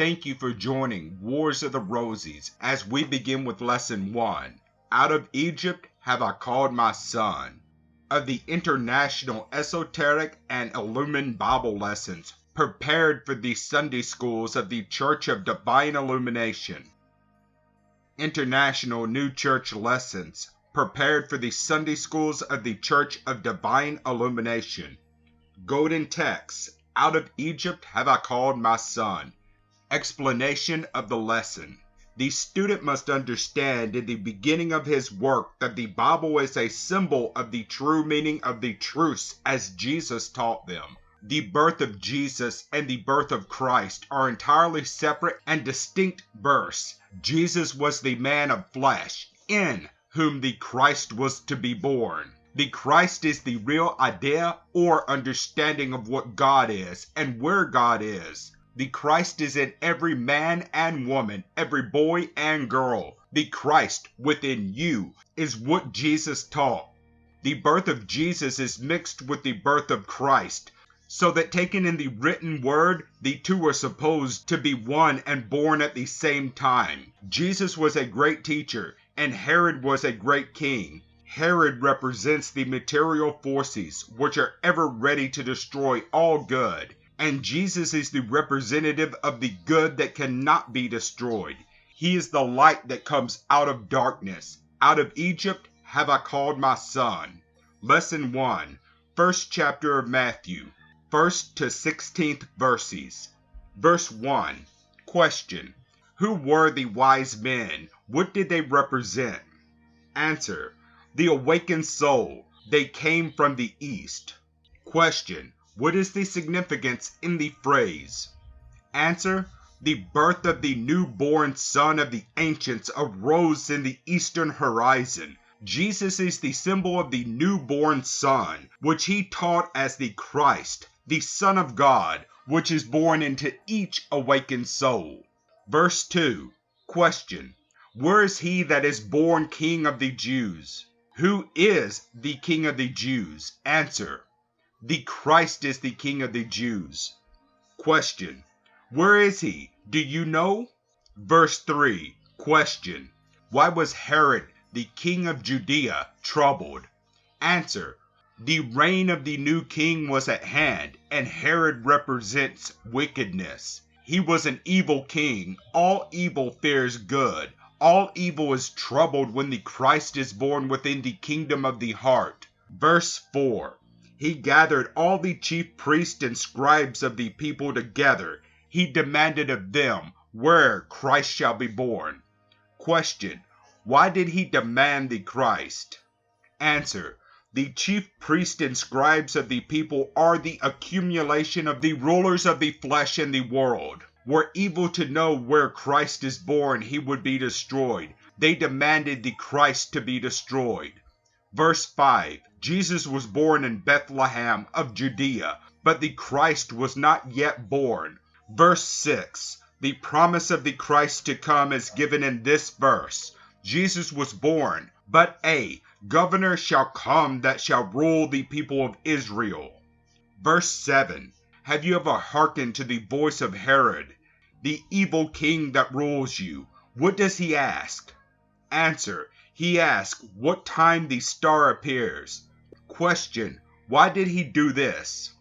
thank you for joining Wars of the Rosies as we begin with Lesson 1, Out of Egypt Have I Called My Son, of the International Esoteric and Illuminated Bible Lessons prepared for the Sunday Schools of the Church of Divine Illumination. International New Church Lessons prepared for the Sunday Schools of the Church of Divine Illumination. Golden Text, Out of Egypt Have I Called My Son. Explanation of the lesson. The student must understand in the beginning of his work that the Bible is a symbol of the true meaning of the truths as Jesus taught them. The birth of Jesus and the birth of Christ are entirely separate and distinct births. Jesus was the man of flesh, in whom the Christ was to be born. The Christ is the real idea or understanding of what God is and where God is. The Christ is in every man and woman, every boy and girl. The Christ within you is what Jesus taught. The birth of Jesus is mixed with the birth of Christ, so that taken in the written word, the two are supposed to be one and born at the same time. Jesus was a great teacher, and Herod was a great king. Herod represents the material forces which are ever ready to destroy all good, and Jesus is the representative of the good that cannot be destroyed. He is the light that comes out of darkness. Out of Egypt have I called my son. Lesson 1, first chapter of Matthew, 1st to 16th verses. Verse 1. Question. Who were the wise men? What did they represent? Answer. The awakened soul. They came from the east. Question. What is the significance in the phrase? Answer. The birth of the newborn son of the ancients arose in the eastern horizon. Jesus is the symbol of the newborn son, which he taught as the Christ, the Son of God, which is born into each awakened soul. Verse 2. Question. Where is he that is born King of the Jews? Who is the King of the Jews? Answer. The Christ is the King of the Jews. Question. Where is he? Do you know? Verse 3. Question. Why was Herod, the king of Judea, troubled? Answer. The reign of the new king was at hand, and Herod represents wickedness. He was an evil king. All evil fears good. All evil is troubled when the Christ is born within the kingdom of the heart. Verse 4. He gathered all the chief priests and scribes of the people together. He demanded of them where Christ shall be born. Question. Why did he demand the Christ? Answer. The chief priests and scribes of the people are the accumulation of the rulers of the flesh and the world. Were evil to know where Christ is born, he would be destroyed. They demanded the Christ to be destroyed. Verse 5. Jesus was born in Bethlehem of Judea, but the Christ was not yet born. Verse 6. The promise of the Christ to come is given in this verse. Jesus was born, but a governor shall come that shall rule the people of Israel. Verse 7. Have you ever hearkened to the voice of Herod, the evil king that rules you? What does he ask? Answer. He asks what time the star appears. Question. Why did he do this?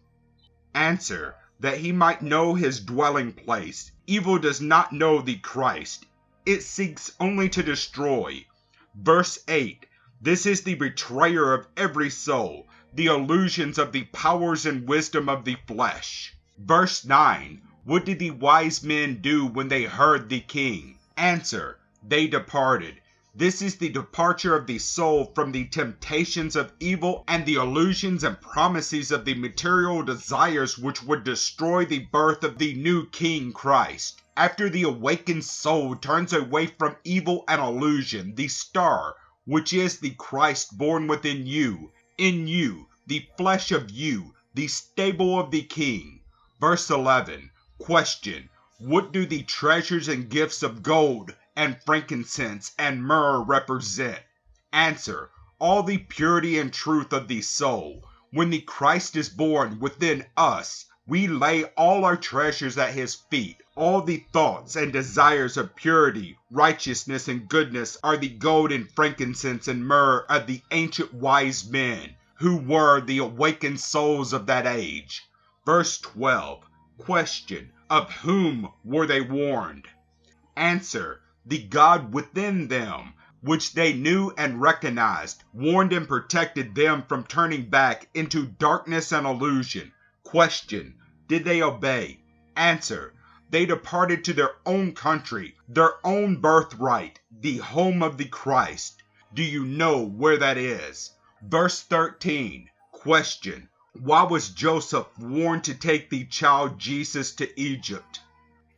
Answer. That he might know his dwelling place. Evil does not know the Christ. It seeks only to destroy. Verse 8. This is the betrayer of every soul, the illusions of the powers and wisdom of the flesh. Verse 9. What did the wise men do when they heard the king? Answer. They departed. This is the departure of the soul from the temptations of evil and the illusions and promises of the material desires which would destroy the birth of the new King Christ. After the awakened soul turns away from evil and illusion, the star, which is the Christ born within you, in you, the flesh of you, the stable of the King. Verse 11. Question. What do the treasures and gifts of gold and frankincense and myrrh represent? Answer. All the purity and truth of the soul. When the Christ is born within us, We lay all our treasures at his feet. All the thoughts and desires of purity, righteousness, and goodness are the gold and frankincense and myrrh of the ancient wise men, who were the awakened souls of that age. Verse 12. Question. Of whom were they warned? Answer. The God within them, which they knew and recognized, warned and protected them from turning back into darkness and illusion. Question. Did they obey? Answer. They departed to their own country, their own birthright, the home of the Christ. Do you know where that is? Verse 13. Question. Why was Joseph warned to take the child Jesus to Egypt?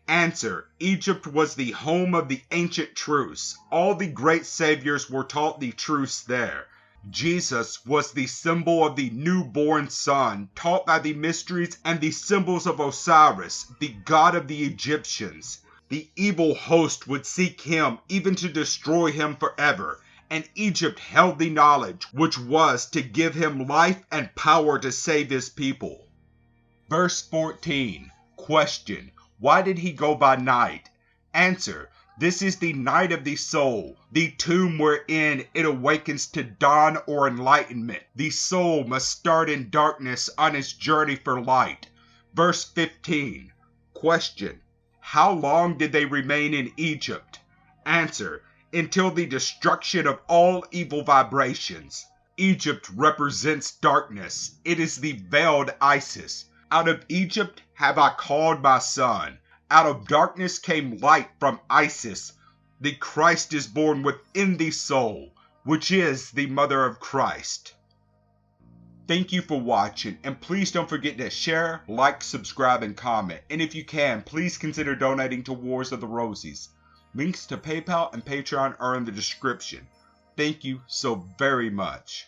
Answer. Egypt was the home of the ancient truths. All the great saviors were taught the truths there. Jesus was the symbol of the newborn son, taught by the mysteries and the symbols of Osiris, the god of the Egyptians. The evil host would seek him even to destroy him forever, and Egypt held the knowledge, which was to give him life and power to save his people. Verse 14. Question. Why did he go by night? Answer. This is the night of the soul, the tomb wherein it awakens to dawn or enlightenment. The soul must start in darkness on its journey for light. Verse 15. Question. How long did they remain in Egypt? Answer. Until the destruction of all evil vibrations. Egypt represents darkness. It is the veiled Isis. Out of Egypt have I called my son. Out of darkness came light from Isis. The Christ is born within the soul, which is the mother of Christ. Thank you for watching, and please don't forget to share, like, subscribe, and comment. And if you can, please consider donating to Wars of the Rosies. Links to PayPal and Patreon are in the description. Thank you so very much.